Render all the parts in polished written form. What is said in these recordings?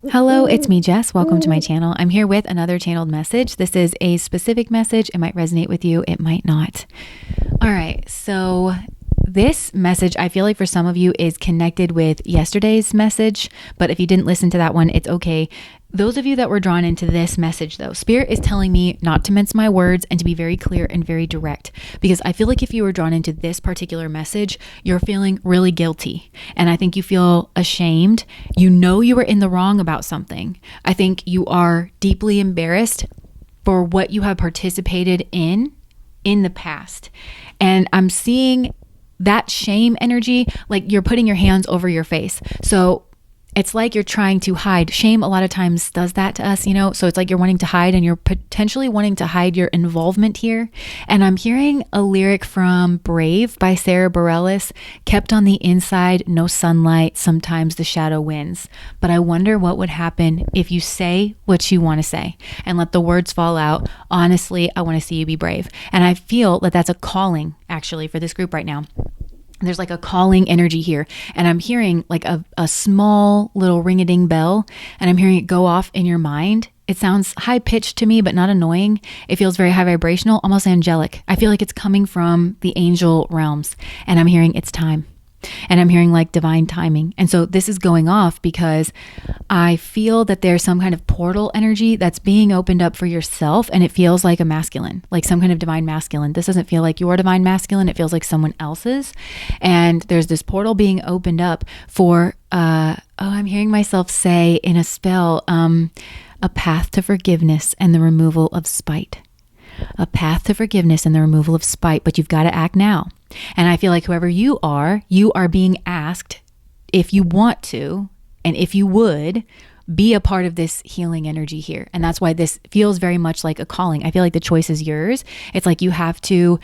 Hello, it's me, Jess. Welcome to my channel. I'm here with another channeled message. This is a specific message. It might resonate with you, it might not. All right, so this message, I feel like for some of you is connected with yesterday's message, but if you didn't listen to that one, it's okay. Those of you that were drawn into this message though, Spirit is telling me not to mince my words and to be very clear and very direct, because I feel like if you were drawn into this particular message, you're feeling really guilty. And I think you feel ashamed. You know you were in the wrong about something. I think you are deeply embarrassed for what you have participated in the past. And I'm seeing that shame energy, like you're putting your hands over your face. So it's like you're trying to hide. Shame a lot of times does that to us, so it's like you're wanting to hide and you're potentially wanting to hide your involvement here. And I'm hearing a lyric from Brave by Sarah Bareilles, kept on the inside, no sunlight, sometimes the shadow wins. But I wonder what would happen if you say what you want to say and let the words fall out. Honestly, I want to see you be brave. And I feel that that's a calling actually for this group right now. There's like a calling energy here. And I'm hearing like a small little ring-a-ding bell, and I'm hearing it go off in your mind. It sounds high pitched to me, but not annoying. It feels very high vibrational, almost angelic. I feel like it's coming from the angel realms, and I'm hearing it's time. And I'm hearing like divine timing. And so this is going off because I feel that there's some kind of portal energy that's being opened up for yourself. And it feels like a masculine, like some kind of divine masculine. This doesn't feel like your divine masculine. It feels like someone else's. And there's this portal being opened up for, I'm hearing myself say in a spell, a path to forgiveness and the removal of spite. A path to forgiveness and the removal of spite, but you've got to act now. And I feel like whoever you are being asked if you want to, and if you would be a part of this healing energy here. And that's why this feels very much like a calling. I feel like the choice is yours. It's like you have to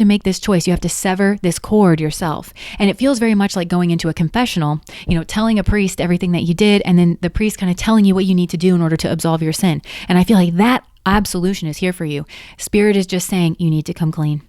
make this choice. You have to sever this cord yourself. And it feels very much like going into a confessional, telling a priest everything that you did, and then the priest kind of telling you what you need to do in order to absolve your sin. And I feel like that absolution is here for you. Spirit is just saying you need to come clean.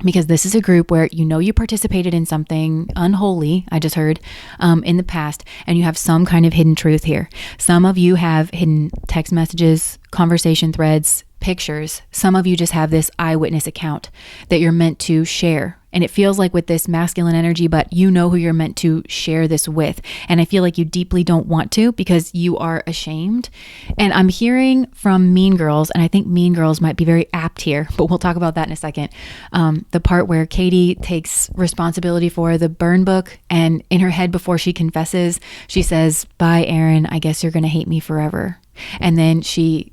Because this is a group where you participated in something unholy, I just heard, in the past, and you have some kind of hidden truth here. Some of you have hidden text messages, conversation threads, pictures. Some of you just have this eyewitness account that you're meant to share. And it feels like with this masculine energy, but you know who you're meant to share this with. And I feel like you deeply don't want to because you are ashamed. And I'm hearing from Mean Girls, and I think Mean Girls might be very apt here, but we'll talk about that in a second. The part where Katie takes responsibility for the burn book, and in her head before she confesses, she says, "Bye, Aaron, I guess you're going to hate me forever." And then she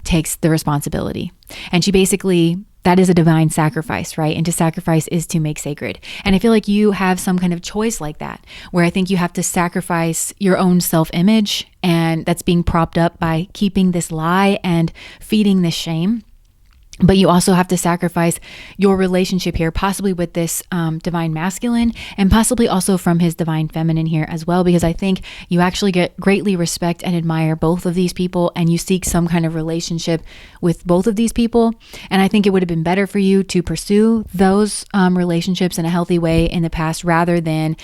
takes the responsibility. And she basically, that is a divine sacrifice, right? And to sacrifice is to make sacred. And I feel like you have some kind of choice like that, where I think you have to sacrifice your own self-image, and that's being propped up by keeping this lie and feeding this shame. But you also have to sacrifice your relationship here, possibly with this divine masculine, and possibly also from his divine feminine here as well, because I think you actually greatly respect and admire both of these people, and you seek some kind of relationship with both of these people. And I think it would have been better for you to pursue those relationships in a healthy way in the past, rather than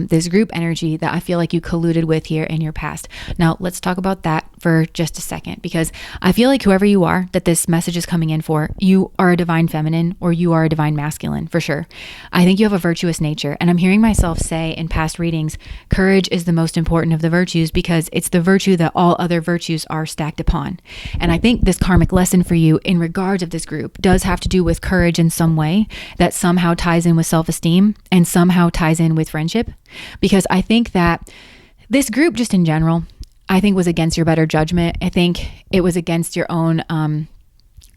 this group energy that I feel like you colluded with here in your past. Now, let's talk about that for just a second, because I feel like whoever you are that this message is coming in for, you are a divine feminine or you are a divine masculine for sure. I think you have a virtuous nature, and I'm hearing myself say in past readings, courage is the most important of the virtues because it's the virtue that all other virtues are stacked upon. And I think this karmic lesson for you in regards of this group does have to do with courage in some way that somehow ties in with self-esteem and somehow ties in with friendship, because I think that this group just in general, I think was against your better judgment. I think it was against your own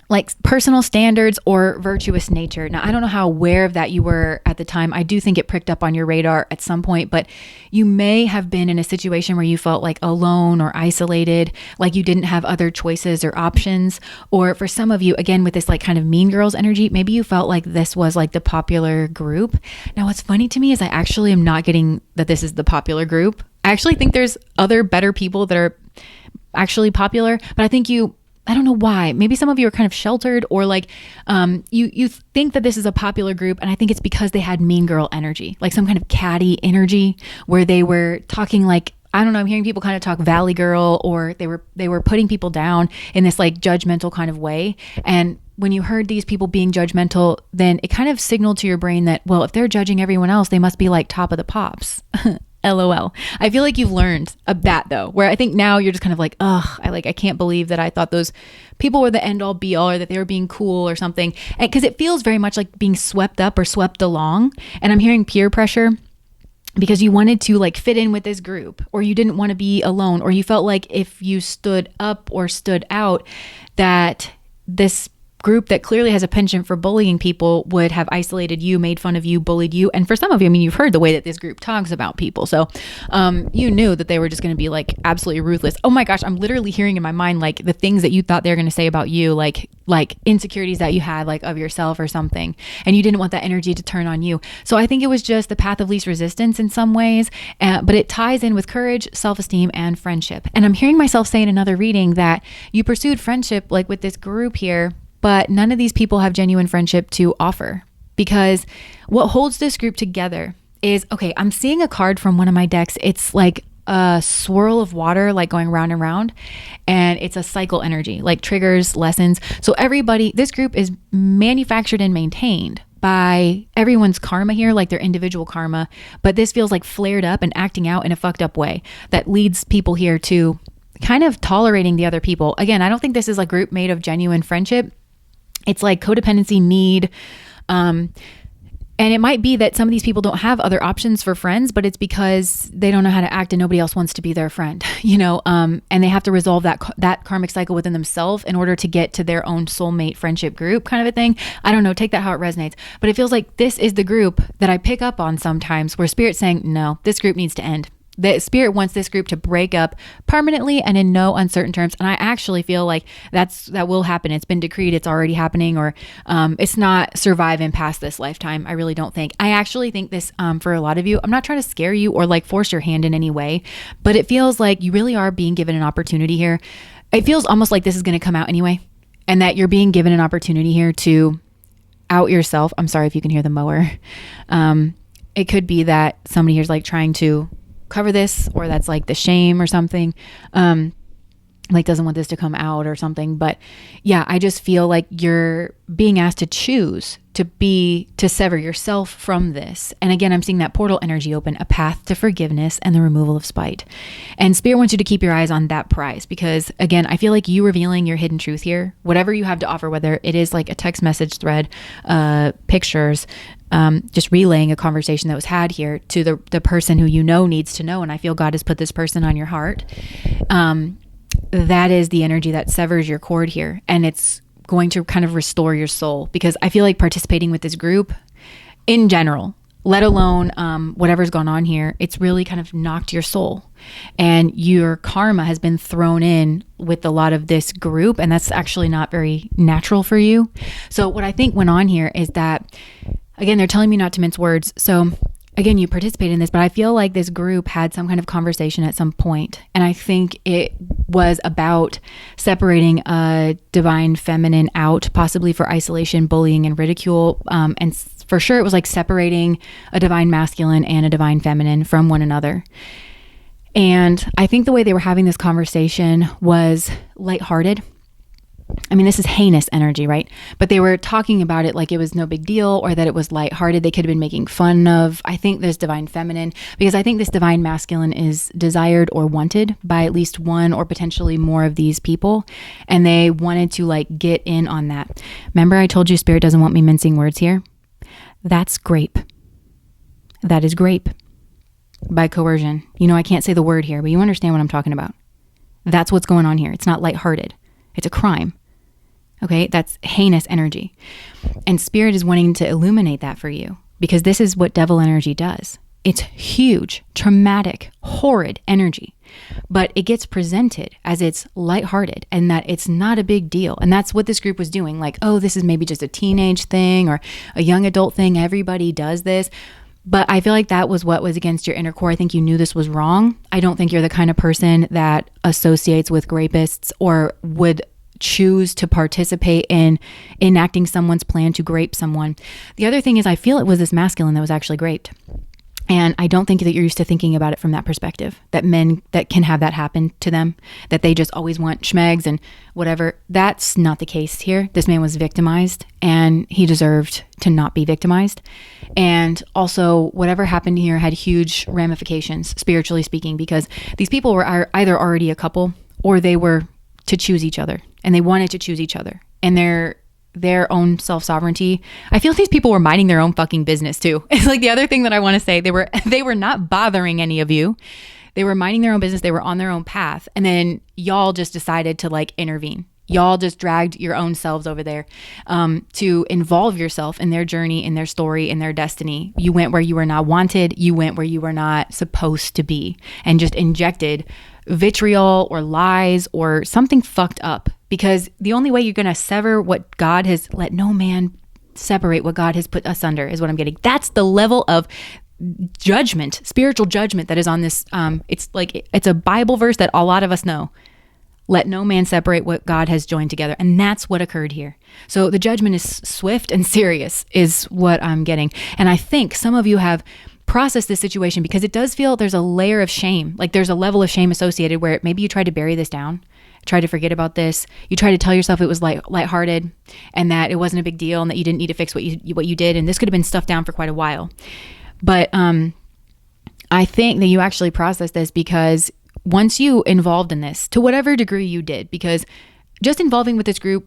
like personal standards or virtuous nature. Now, I don't know how aware of that you were at the time. I do think it pricked up on your radar at some point, but you may have been in a situation where you felt like alone or isolated, like you didn't have other choices or options. Or for some of you, again, with this like kind of Mean Girls energy, maybe you felt like this was like the popular group. Now, what's funny to me is I actually am not getting that this is the popular group. I actually think there's other better people that are actually popular, but I think I don't know why. Maybe some of you are kind of sheltered, or like you think that this is a popular group, and I think it's because they had Mean Girl energy, like some kind of catty energy where they were talking like I don't know, I'm hearing people kind of talk valley girl, or they were putting people down in this like judgmental kind of way. And when you heard these people being judgmental, then it kind of signaled to your brain that, well, if they're judging everyone else, they must be like top of the pops. LOL. I feel like you've learned of that though, where I think now you're just kind of like, I can't believe that I thought those people were the end all be all, or that they were being cool or something. And because it feels very much like being swept up or swept along. And I'm hearing peer pressure because you wanted to like fit in with this group, or you didn't want to be alone, or you felt like if you stood up or stood out, that this group that clearly has a penchant for bullying people would have isolated you, made fun of you, bullied you. And for some of you, I mean, you've heard the way that this group talks about people. So you knew that they were just going to be like absolutely ruthless. Oh my gosh, I'm literally hearing in my mind like the things that you thought they were going to say about you, like insecurities that you had like of yourself or something. And you didn't want that energy to turn on you. So I think it was just the path of least resistance in some ways, but it ties in with courage, self-esteem, and friendship. And I'm hearing myself say in another reading that you pursued friendship like with this group here, but none of these people have genuine friendship to offer, because what holds this group together is, okay, I'm seeing a card from one of my decks. It's like a swirl of water, like going round and round, and it's a cycle energy, like triggers, lessons. So everybody, this group is manufactured and maintained by everyone's karma here, like their individual karma, but this feels like flared up and acting out in a fucked up way that leads people here to kind of tolerating the other people. Again, I don't think this is a group made of genuine friendship. It's like codependency, need. And it might be that some of these people don't have other options for friends, but it's because they don't know how to act and nobody else wants to be their friend, and they have to resolve that karmic cycle within themselves in order to get to their own soulmate friendship group kind of a thing. I don't know, take that how it resonates. But it feels like this is the group that I pick up on sometimes where Spirit's saying, no, this group needs to end. The Spirit wants this group to break up permanently and in no uncertain terms. And I actually feel like that will happen. It's been decreed. It's already happening, or it's not surviving past this lifetime. I really don't think. I actually think this for a lot of you, I'm not trying to scare you or like force your hand in any way, but it feels like you really are being given an opportunity here. It feels almost like this is going to come out anyway, and that you're being given an opportunity here to out yourself. I'm sorry if you can hear the mower. It could be that somebody here's like trying to cover this, or that's like the shame or something, like doesn't want this to come out or something. But yeah, I just feel like you're being asked to choose to sever yourself from this. And again, I'm seeing that portal energy open, a path to forgiveness and the removal of spite. And Spirit wants you to keep your eyes on that prize, because again, I feel like you revealing your hidden truth here, whatever you have to offer, whether it is like a text message thread, pictures, just relaying a conversation that was had here to the person who needs to know. And I feel God has put this person on your heart. That is the energy that severs your cord here. And it's going to kind of restore your soul, because I feel like participating with this group in general, let alone whatever's gone on here, it's really kind of knocked your soul, and your karma has been thrown in with a lot of this group. And that's actually not very natural for you. So what I think went on here is that, again, they're telling me not to mince words. So again, you participated in this, but I feel like this group had some kind of conversation at some point. And I think it was about separating a divine feminine out, possibly for isolation, bullying, and ridicule. And for sure, it was like separating a divine masculine and a divine feminine from one another. And I think the way they were having this conversation was lighthearted. I mean, this is heinous energy, right? But they were talking about it like it was no big deal, or that it was lighthearted. They could have been making fun of, I think, this divine feminine, because I think this divine masculine is desired or wanted by at least one or potentially more of these people. And they wanted to like get in on that. Remember, I told you Spirit doesn't want me mincing words here? That's grape. That is grape by coercion. I can't say the word here, but you understand what I'm talking about. That's what's going on here. It's not lighthearted. It's a crime. Okay, that's heinous energy. And Spirit is wanting to illuminate that for you, because this is what devil energy does. It's huge, traumatic, horrid energy, but it gets presented as it's lighthearted and that it's not a big deal. And that's what this group was doing. Like, oh, this is maybe just a teenage thing or a young adult thing. Everybody does this. But I feel like that was what was against your inner core. I think you knew this was wrong. I don't think you're the kind of person that associates with rapists or would choose to participate in enacting someone's plan to grape someone. The other thing is, I feel it was this masculine that was actually raped. And I don't think that you're used to thinking about it from that perspective, that men that can have that happen to them, that they just always want schmegs and whatever. That's not the case here. This man was victimized and he deserved to not be victimized. And also whatever happened here had huge ramifications, spiritually speaking, because these people were either already a couple or they were to choose each other, and they wanted to choose each other. And their own self-sovereignty. I feel these people were minding their own fucking business too. It's like the other thing that I want to say, they were not bothering any of you. They were minding their own business. They were on their own path. And then y'all just decided to like intervene. Y'all just dragged your own selves over there to involve yourself in their journey, in their story, in their destiny. You went where you were not wanted. You went where you were not supposed to be, and just injected vitriol or lies or something fucked up. Because the only way you're going to sever what God has, let no man separate what God has put us under, is what I'm getting. That's the level of judgment, spiritual judgment that is on this. It's a Bible verse that a lot of us know. Let no man separate what God has joined together. And that's what occurred here. So the judgment is swift and serious is what I'm getting. And I think some of you have processed this situation, because it does feel there's a layer of shame. Like there's a level of shame associated where maybe you tried to bury this down, try to forget about this. You try to tell yourself it was lighthearted and that it wasn't a big deal and that you didn't need to fix what you did. And this could have been stuffed down for quite a while. But I think that you actually processed this because once you involved in this, to whatever degree you did, because just involving with this group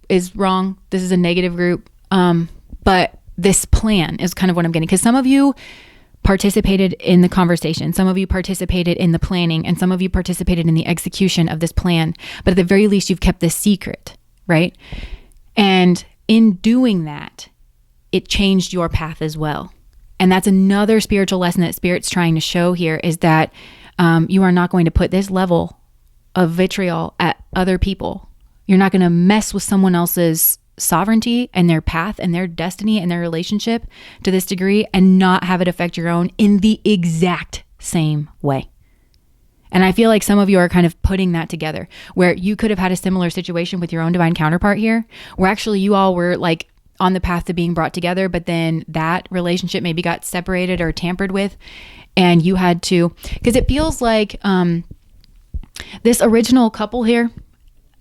is wrong. This is a negative group. But this plan is kind of what I'm getting, because some of you participated in the conversation. Some of you participated in the planning, and some of you participated in the execution of this plan. But at the very least, you've kept this secret, right? And in doing that, it changed your path as well. And that's another spiritual lesson that Spirit's trying to show here, is that you are not going to put this level of vitriol at other people. You're not going to mess with someone else's sovereignty and their path and their destiny and their relationship to this degree and not have it affect your own in the exact same way. And I feel like some of you are kind of putting that together, where you could have had a similar situation with your own divine counterpart here, where actually you all were like on the path to being brought together, but then that relationship maybe got separated or tampered with, and you had to, because it feels like this original couple here,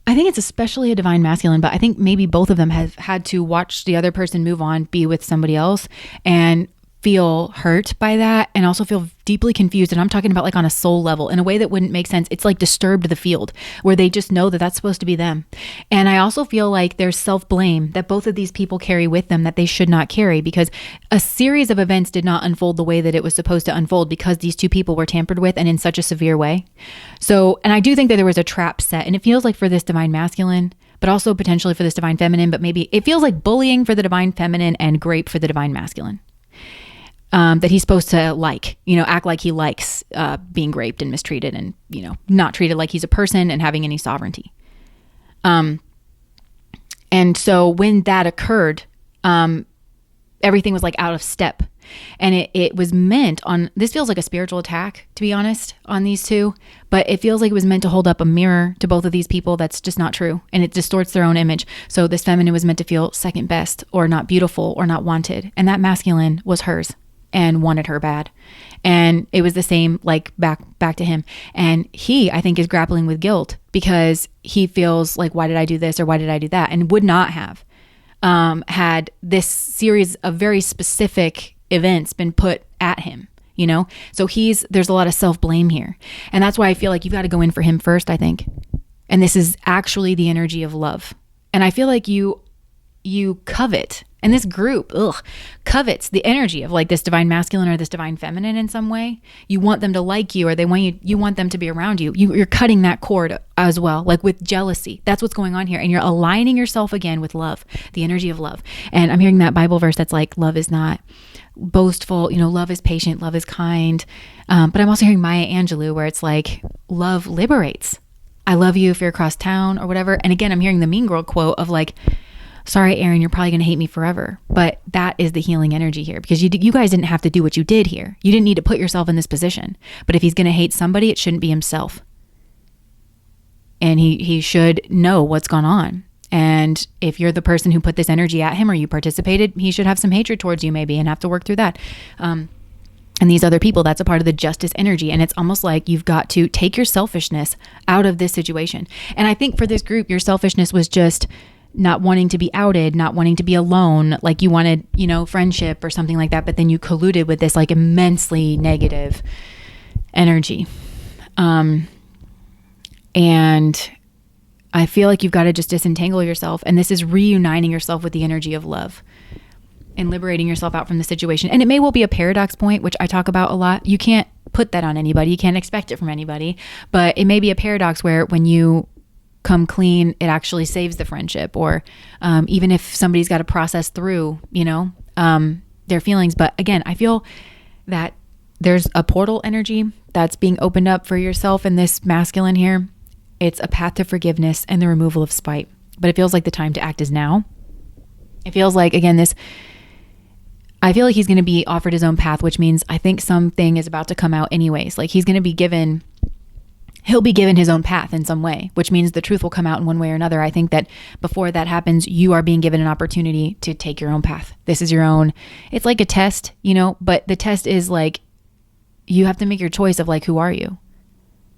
I think it's especially a divine masculine, but I think maybe both of them have had to watch the other person move on, be with somebody else, and feel hurt by that, and also feel deeply confused. And I'm talking about like on a soul level in a way that wouldn't make sense. It's like disturbed the field, where they just know that that's supposed to be them. And I also feel like there's self-blame that both of these people carry with them that they should not carry, because a series of events did not unfold the way that it was supposed to unfold, because these two people were tampered with, and in such a severe way. So, and I do think that there was a trap set, and it feels like for this divine masculine, but also potentially for this divine feminine, but maybe it feels like bullying for the divine feminine and grape for the divine masculine. That he's supposed to act like he likes being raped and mistreated, and, not treated like he's a person and having any sovereignty. And so when that occurred, everything was like out of step, and it was meant on, this feels like a spiritual attack, to be honest, on these two, but it feels like it was meant to hold up a mirror to both of these people. That's just not true. And it distorts their own image. So this feminine was meant to feel second best, or not beautiful, or not wanted. And that masculine was hers and wanted her bad. And it was the same, like back to him. And he, I think, is grappling with guilt, because he feels like, why did I do this, or why did I do that? And would not have had this series of very specific events been put at him, So there's a lot of self-blame here. And that's why I feel like you've got to go in for him first, I think. And this is actually the energy of love. And I feel like you covet, and this group covets the energy of like this divine masculine or this divine feminine in some way. You want them to like you, or you want them to be around you. You're cutting that cord as well, like with jealousy. That's what's going on here. And you're aligning yourself again with love, the energy of love. And I'm hearing that Bible verse that's like, love is not boastful, love is patient, love is kind. But I'm also hearing Maya Angelou, where it's like, love liberates. I love you if you're across town or whatever. And again, I'm hearing the Mean Girl quote of like, sorry, Aaron, you're probably going to hate me forever. But that is the healing energy here, because you guys didn't have to do what you did here. You didn't need to put yourself in this position. But if he's going to hate somebody, it shouldn't be himself. And he should know what's gone on. And if you're the person who put this energy at him, or you participated, he should have some hatred towards you maybe, and have to work through that. and these other people, that's a part of the justice energy. And it's almost like you've got to take your selfishness out of this situation. And I think for this group, your selfishness was just not wanting to be outed, not wanting to be alone, like you wanted, friendship or something like that. But then you colluded with this like immensely negative energy. And I feel like you've got to just disentangle yourself. And this is reuniting yourself with the energy of love and liberating yourself out from the situation. And it may well be a paradox point, which I talk about a lot. You can't put that on anybody. You can't expect it from anybody. But it may be a paradox where when you come clean, it actually saves the friendship. Or even if somebody's got to process through, their feelings. But again, I feel that there's a portal energy that's being opened up for yourself in this masculine here. It's a path to forgiveness and the removal of spite. But it feels like the time to act is now. It feels like, again, I feel like he's going to be offered his own path, which means I think something is about to come out anyways. Like he'll be given his own path in some way, which means the truth will come out in one way or another. I think that before that happens, you are being given an opportunity to take your own path. This is your own, it's like a test, but the test is like, you have to make your choice of like, who are you?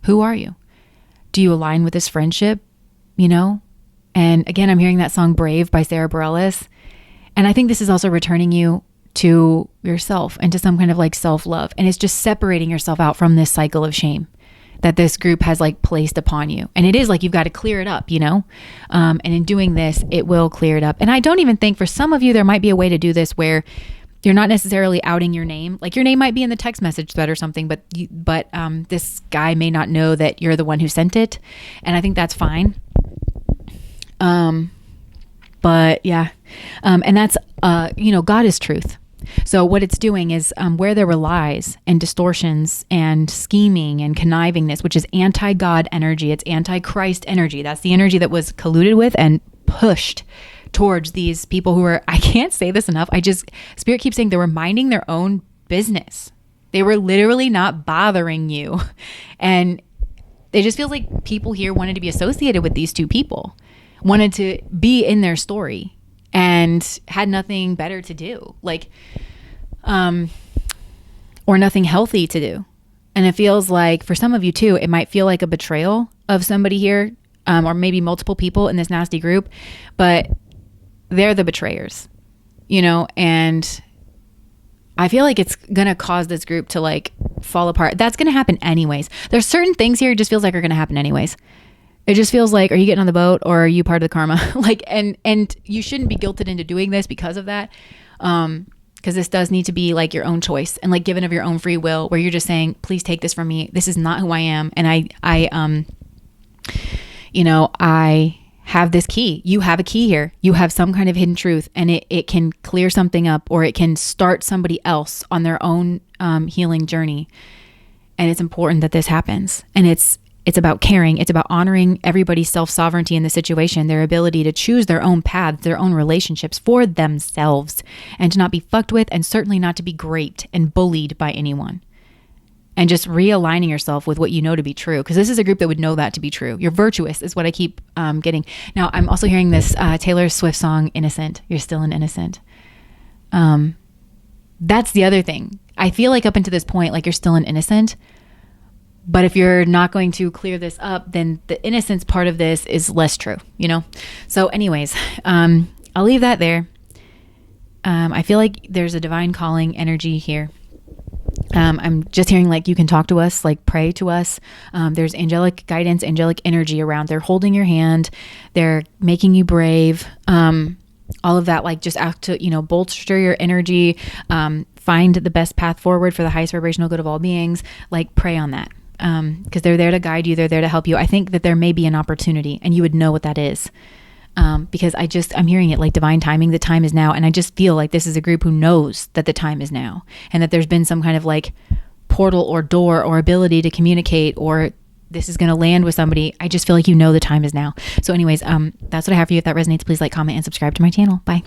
Who are you? Do you align with this friendship? And again, I'm hearing that song Brave by Sarah Bareilles. And I think this is also returning you to yourself and to some kind of like self-love. And it's just separating yourself out from this cycle of shame that this group has like placed upon you. And it is like, you've got to clear it up, and in doing this, it will clear it up. And I don't even think for some of you, there might be a way to do this where you're not necessarily outing your name. Like your name might be in the text message thread or something, but this guy may not know that you're the one who sent it. And I think that's fine. But yeah. And that's, God is truth. So what it's doing is where there were lies and distortions and scheming and connivingness, which is anti-God energy, it's anti-Christ energy. That's the energy that was colluded with and pushed towards these people who are, I can't say this enough. Spirit keeps saying they were minding their own business. They were literally not bothering you. And it just feels like people here wanted to be associated with these two people, wanted to be in their story, and had nothing better to do, or nothing healthy to do. And it feels like for some of you too, it might feel like a betrayal of somebody here, or maybe multiple people in this nasty group, but they're the betrayers, and I feel like it's going to cause this group to like fall apart. That's going to happen anyways. There's certain things here it just feels like are going to happen anyways. It just feels like, are you getting on the boat or are you part of the karma? And you shouldn't be guilted into doing this because of that. Because this does need to be like your own choice and like given of your own free will, where you're just saying, please take this from me. This is not who I am. And I have this key. You have a key here. You have some kind of hidden truth, and it can clear something up, or it can start somebody else on their own healing journey. And it's important that this happens. And it's about caring. It's about honoring everybody's self-sovereignty in the situation, their ability to choose their own paths, their own relationships for themselves, and to not be fucked with, and certainly not to be raped and bullied by anyone. And just realigning yourself with what you know to be true. Because this is a group that would know that to be true. You're virtuous is what I keep getting. Now, I'm also hearing this Taylor Swift song, Innocent. You're still an innocent. That's the other thing. I feel like up until this point, like you're still an innocent. But if you're not going to clear this up, then the innocence part of this is less true, So anyways, I'll leave that there. I feel like there's a divine calling energy here. I'm just hearing like you can talk to us, like pray to us. There's angelic guidance, angelic energy around. They're holding your hand. They're making you brave. All of that, like just act to, bolster your energy, find the best path forward for the highest vibrational good of all beings. Like pray on that. Because they're there to guide you. They're there to help you. I think that there may be an opportunity and you would know what that is. Because I'm hearing it like divine timing. The time is now. And I just feel like this is a group who knows that the time is now, and that there's been some kind of like portal or door or ability to communicate, or this is going to land with somebody. I just feel like the time is now. So anyways, that's what I have for you. If that resonates, please like, comment, and subscribe to my channel. Bye.